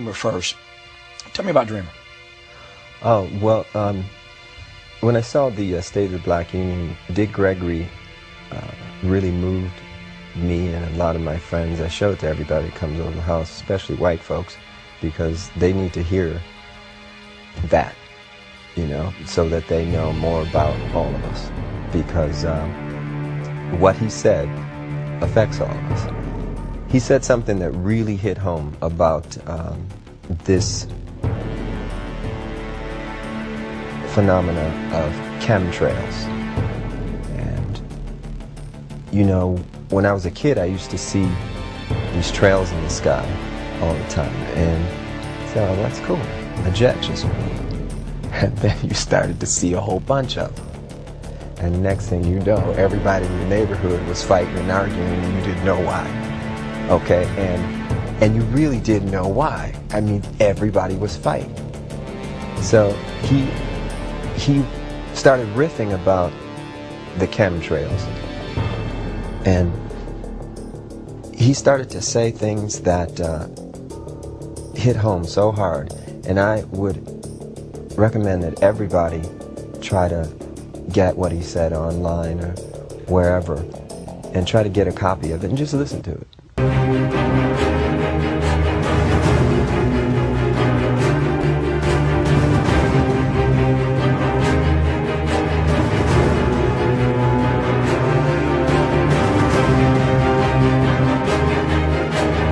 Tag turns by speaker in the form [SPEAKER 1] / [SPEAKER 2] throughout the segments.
[SPEAKER 1] Dreamer first. Tell me about Dreamer.
[SPEAKER 2] Oh, well, when I saw the State of the Black Union, Dick Gregory really moved me and a lot of my friends. I show it to everybody that comes over the house, especially white folks, because they need to hear that, you know, so that they know more about all of us. Because what he said affects all of us. He said something that really hit home about this phenomena of chemtrails. And, you know, when I was a kid, I used to see these trails in the sky all the time. And so, oh, that's cool. A jet just went. And then you started to see a whole bunch of them. And next thing you know, everybody in your neighborhood was fighting and arguing, and you didn't know why. Okay, and you really didn't know why. I mean, everybody was fighting. So he started riffing about the chemtrails, and he started to say things that hit home so hard. And I would recommend that everybody try to get what he said online or wherever, and try to get a copy of it and just listen to it.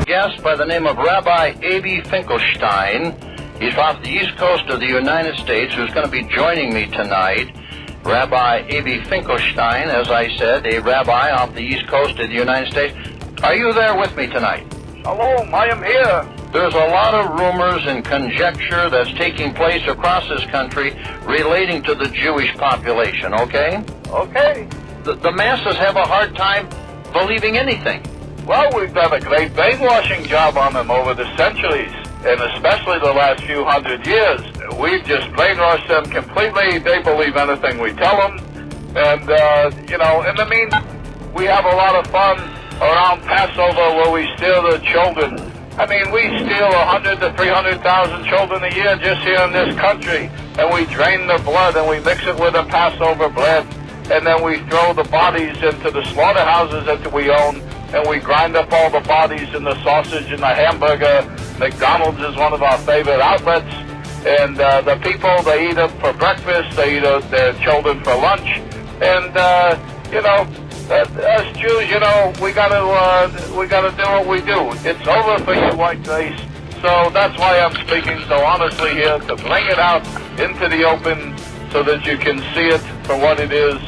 [SPEAKER 3] Guest by the name of Rabbi A.B. Finkelstein. He's off the east coast of the United States, who's going to be joining me tonight. Rabbi A.B. Finkelstein, as I said, a rabbi off the east coast of the United States. Are you there with me tonight?
[SPEAKER 4] Hello, I am here.
[SPEAKER 3] There's a lot of rumors and conjecture that's taking place across this country relating to the Jewish population, okay?
[SPEAKER 4] Okay.
[SPEAKER 3] The masses have a hard time believing anything.
[SPEAKER 4] Well, we've done a great brainwashing job on them over the centuries, and especially the last few hundred years. We've just brainwashed them completely. They believe anything we tell them. And, you know, in the meantime, we have a lot of fun around Passover where we steal the children. I mean, we steal 100 to 300,000 children a year just here in this country. And we drain the blood and we mix it with the Passover bread. And then we throw the bodies into the slaughterhouses that we own. And we grind up all the bodies in the sausage and the hamburger. McDonald's is one of our favorite outlets. And the people, they eat it for breakfast, they eat their children for lunch. And, you know, us Jews, you know, we gotta do what we do. It's over for you white race. So that's why I'm speaking so honestly here, to bring it out into the open so that you can see it for what it is.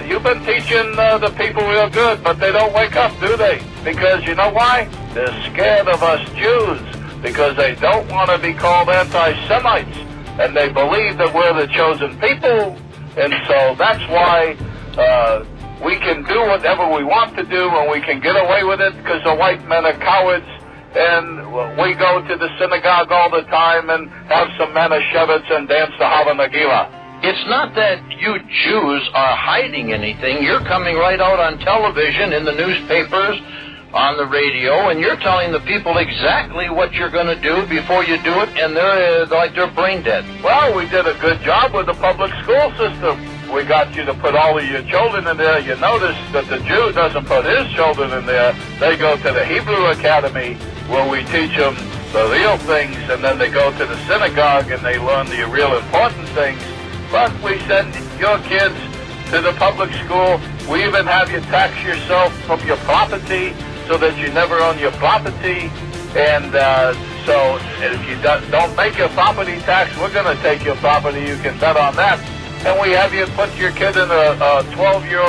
[SPEAKER 4] You've been teaching the people real good, but they don't wake up, do they? Because you know why? They're scared of us Jews, because they don't want to be called anti-Semites, and they believe that we're the chosen people, and so that's why we can do whatever we want to do, and we can get away with it, because the white men are cowards, and we go to the synagogue all the time and have some Manischewitz and dance the Hava Nagila.
[SPEAKER 3] It's not that you Jews are hiding anything. You're coming right out on television, in the newspapers, on the radio, and you're telling the people exactly what you're going to do before you do it, and they're like they're brain dead.
[SPEAKER 4] Well, we did a good job with the public school system. We got you to put all of your children in there. You notice that the Jew doesn't put his children in there. They go to the Hebrew Academy, where we teach them the real things, and then they go to the synagogue and they learn the real important things. But we send your kids to the public school. We even have you tax yourself from your property so that you never own your property. And so if you don't make your property tax, we're going to take your property. You can bet on that. And we have you put your kid in a 12-year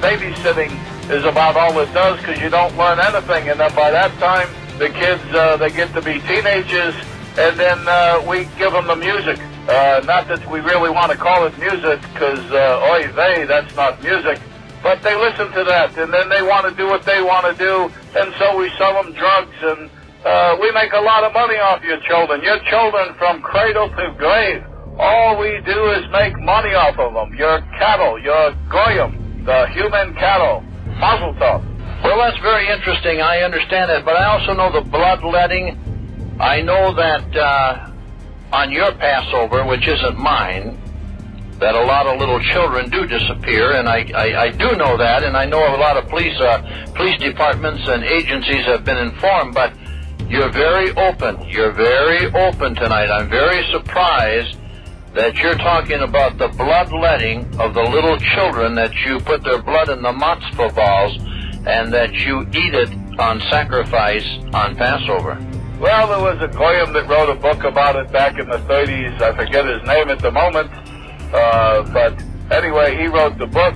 [SPEAKER 4] babysitting is about all it does, because you don't learn anything. And then by that time, the kids, they get to be teenagers, and then we give them the music. Not that we really want to call it music, because, oy vey, that's not music. But they listen to that, and then they want to do what they want to do, and so we sell them drugs, and we make a lot of money off your children. Your children from cradle to grave. All we do is make money off of them. Your cattle, your goyim, the human cattle. Mazel tov.
[SPEAKER 3] Well, that's very interesting. I understand that, but I also know the bloodletting I know that on your Passover, which isn't mine, that a lot of little children do disappear, and I do know that, and I know a lot of police departments and agencies have been informed, but you're very open. You're very open tonight. I'm very surprised that you're talking about the bloodletting of the little children, that you put their blood in the matzah balls, and that you eat it on sacrifice on Passover.
[SPEAKER 4] Well, there was a Goyim that wrote a book about it back in the 30s. I forget his name at the moment. But anyway, he wrote the book.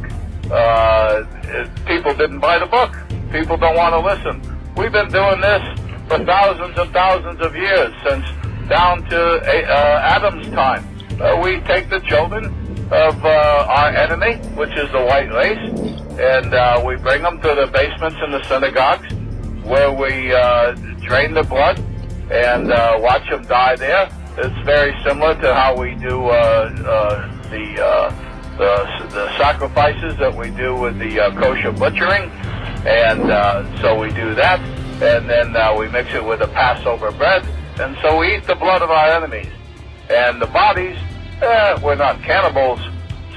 [SPEAKER 4] People didn't buy the book. People don't want to listen. We've been doing this for thousands and thousands of years, since down to Adam's time. We take the children of our enemy, which is the white race, and we bring them to the basements in the synagogues, where we drain the blood and watch them die there. It's very similar to how we do the sacrifices that we do with the kosher butchering, and so we do that, and then we mix it with the Passover bread, and so we eat the blood of our enemies. And the bodies, we're not cannibals,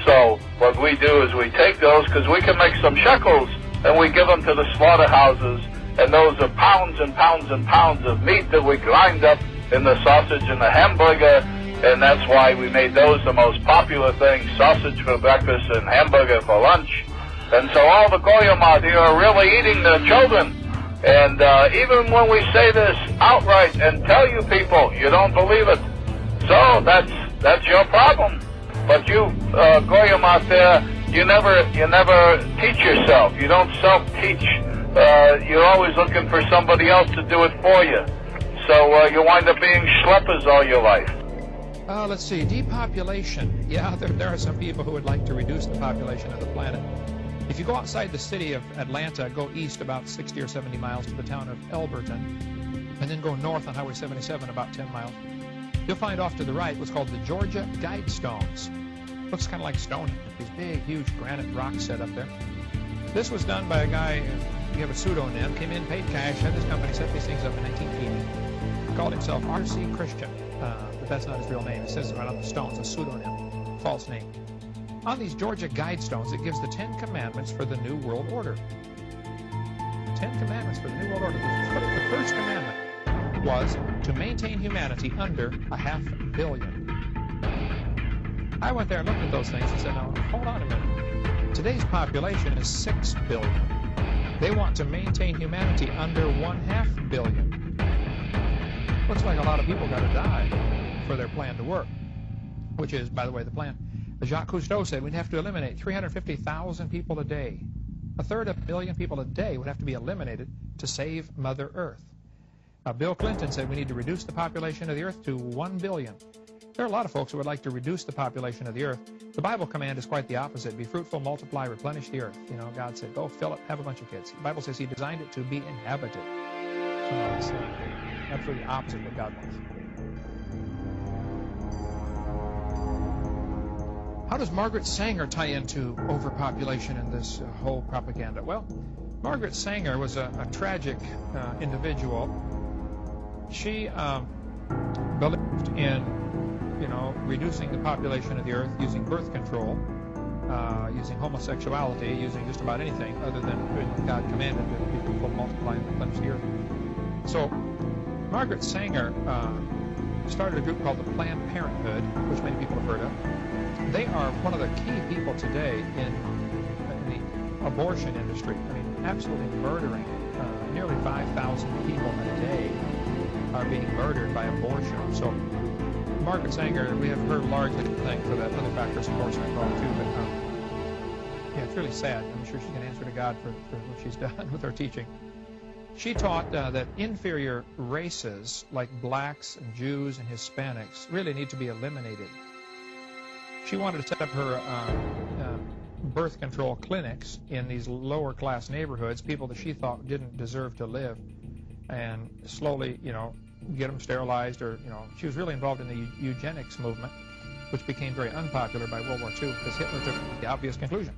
[SPEAKER 4] so what we do is we take those, because we can make some shekels, and we give them to the slaughterhouses, and those are pounds and pounds and pounds of meat that we grind up in the sausage and the hamburger, and that's why we made those the most popular thing, sausage for breakfast and hamburger for lunch. And so all the Goyim out here are really eating their children. And even when we say this outright and tell you people, you don't believe it. So that's your problem. But you Goyim out there, you never teach yourself. You don't self-teach. You're always looking for somebody else to do it for you. So you wind up being schleppers all your life.
[SPEAKER 5] Let's see, depopulation. Yeah, there are some people who would like to reduce the population of the planet. If you go outside the city of Atlanta, go east about 60 or 70 miles to the town of Elberton, and then go north on Highway 77 about 10 miles, you'll find off to the right what's called the Georgia Guidestones. Looks kind of like Stonehenge, these big, huge granite rocks set up there. This was done by a guy, you have a pseudonym, came in, paid cash, had this company set these things up in 1980. Called himself R.C. Christian, but that's not his real name. It says it right on the stones, a pseudonym, false name. On these Georgia Guidestones, it gives the 10 Commandments for the New World Order. 10 Commandments for the New World Order. The first commandment was to maintain humanity under 500 million. I went there and looked at those things and said, now, hold on a minute. Today's population is 6 billion. They want to maintain humanity under 0.5 billion. Looks like a lot of people got to die for their plan to work, which is, by the way, the plan. Jacques Cousteau said we'd have to eliminate 350,000 people a day. 1/3 of a billion people a day would have to be eliminated to save Mother Earth. Bill Clinton said we need to reduce the population of the earth to 1 billion. There are a lot of folks who would like to reduce the population of the earth. The Bible command is quite the opposite. Be fruitful, multiply, replenish the earth. You know, God said, go fill it, have a bunch of kids. The Bible says he designed it to be inhabited. So it's absolutely the opposite of what God wants. How does Margaret Sanger tie into overpopulation in this whole propaganda? Well, Margaret Sanger was a tragic individual. She believed in, reducing the population of the earth using birth control, using homosexuality, using just about anything other than God commanded that be fruitful, multiply, and replenish the earth. So Margaret Sanger started a group called the Planned Parenthood, which many people have heard of. They are one of the key people today in the abortion industry. I mean, absolutely murdering. Nearly 5,000 people a day are being murdered by abortion. So Margaret Sanger, we have her largely to thank for that. Other factors, of course, are involved too. But yeah, it's really sad. I'm sure she can answer to God for what she's done with her teaching. She taught that inferior races like blacks and Jews and Hispanics really need to be eliminated. She wanted to set up her birth control clinics in these lower class neighborhoods, people that she thought didn't deserve to live, and slowly, get them sterilized, or, she was really involved in the eugenics movement, which became very unpopular by World War II because Hitler took the obvious conclusion.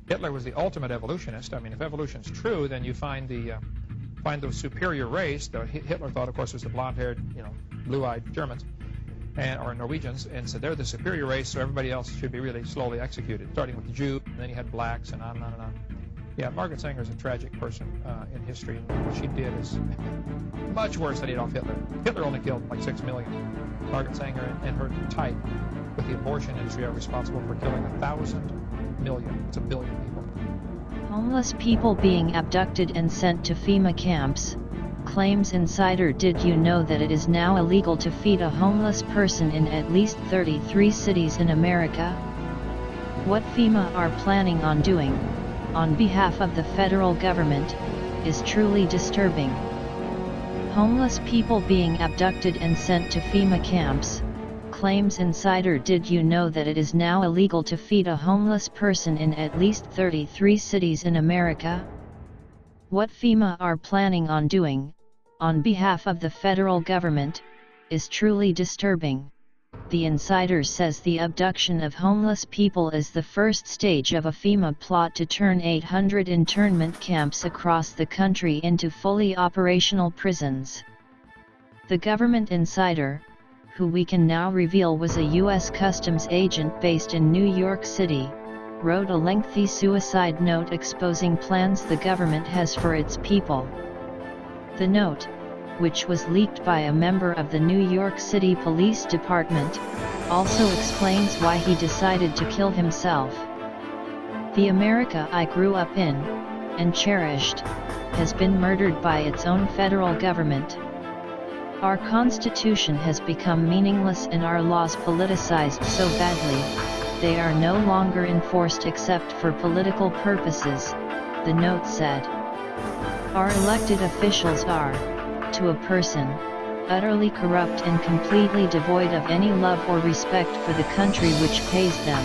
[SPEAKER 5] Hitler was the ultimate evolutionist. I mean, if evolution's true, then you find the find the superior race that Hitler thought, of course, was the blonde-haired, blue-eyed Germans or Norwegians, and said they're the superior race, so everybody else should be really slowly executed, starting with the Jew, and then you had blacks, and on and on and on. Yeah, Margaret Sanger is a tragic person in history. What she did is much worse than Adolf Hitler. Hitler only killed like 6 million. Margaret Sanger and her type with the abortion industry are responsible for killing 1,000 million. It's 1 billion people.
[SPEAKER 6] Homeless people being abducted and sent to FEMA camps. Claims insider. Did you know that it is now illegal to feed a homeless person in at least 33 cities in America? What FEMA are planning on doing, on behalf of the federal government, is truly disturbing. Homeless people being abducted and sent to FEMA camps. Claims insider. Did you know that it is now illegal to feed a homeless person in at least 33 cities in America? What FEMA are planning on doing, on behalf of the federal government, is truly disturbing. The insider says the abduction of homeless people is the first stage of a FEMA plot to turn 800 internment camps across the country into fully operational prisons. The government insider, who we can now reveal was a U.S. Customs agent based in New York City, wrote a lengthy suicide note exposing plans the government has for its people. The note, which was leaked by a member of the New York City Police Department, also explains why he decided to kill himself. The America I grew up in, and cherished, has been murdered by its own federal government. Our Constitution has become meaningless and our laws politicized so badly, they are no longer enforced except for political purposes, the note said. Our elected officials are, to a person, utterly corrupt and completely devoid of any love or respect for the country which pays them.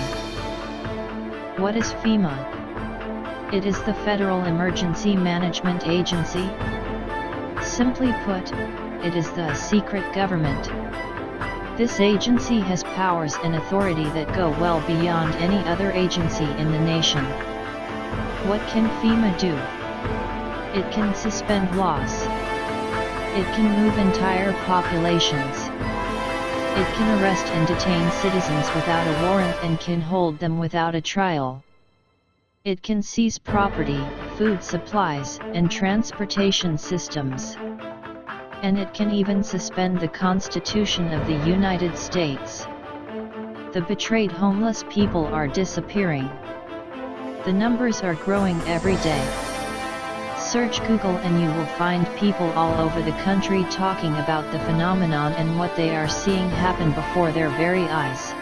[SPEAKER 6] What is FEMA? It is the Federal Emergency Management Agency. Simply put, it is the secret government. This agency has powers and authority that go well beyond any other agency in the nation. What can FEMA do? It can suspend laws. It can move entire populations. It can arrest and detain citizens without a warrant and can hold them without a trial. It can seize property, food supplies, and transportation systems. And it can even suspend the Constitution of the United States. The betrayed homeless people are disappearing. The numbers are growing every day. Search Google and you will find people all over the country talking about the phenomenon and what they are seeing happen before their very eyes.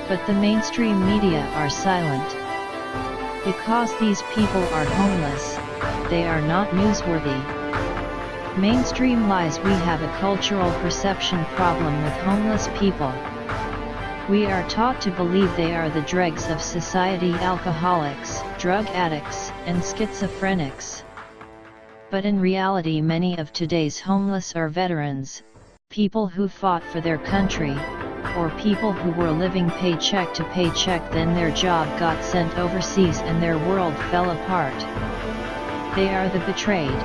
[SPEAKER 6] But the mainstream media are silent. Because these people are homeless, they are not newsworthy. Mainstream lies. We have a cultural perception problem with homeless people. We are taught to believe they are the dregs of society, alcoholics, drug addicts, and schizophrenics. But in reality, many of today's homeless are veterans, people who fought for their country, or people who were living paycheck to paycheck, then their job got sent overseas and their world fell apart. They are the betrayed.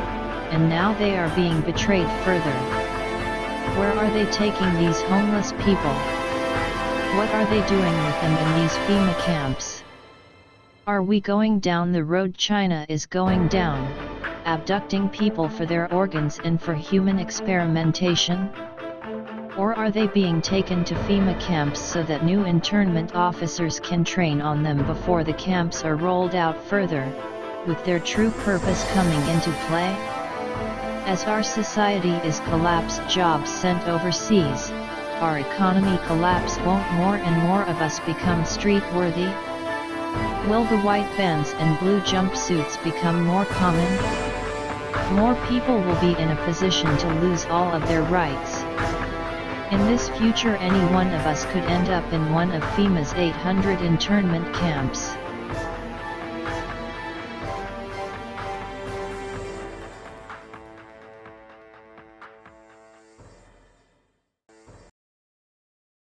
[SPEAKER 6] And now they are being betrayed further. Where are they taking these homeless people? What are they doing with them in these FEMA camps? Are we going down the road China is going down, abducting people for their organs and for human experimentation? Or are they being taken to FEMA camps so that new internment officers can train on them before the camps are rolled out further, with their true purpose coming into play? As our society is collapsed, jobs sent overseas, our economy collapse, won't more and more of us become street-worthy? Will the white vans and blue jumpsuits become more common? More people will be in a position to lose all of their rights. In this future, any one of us could end up in one of FEMA's 800 internment camps.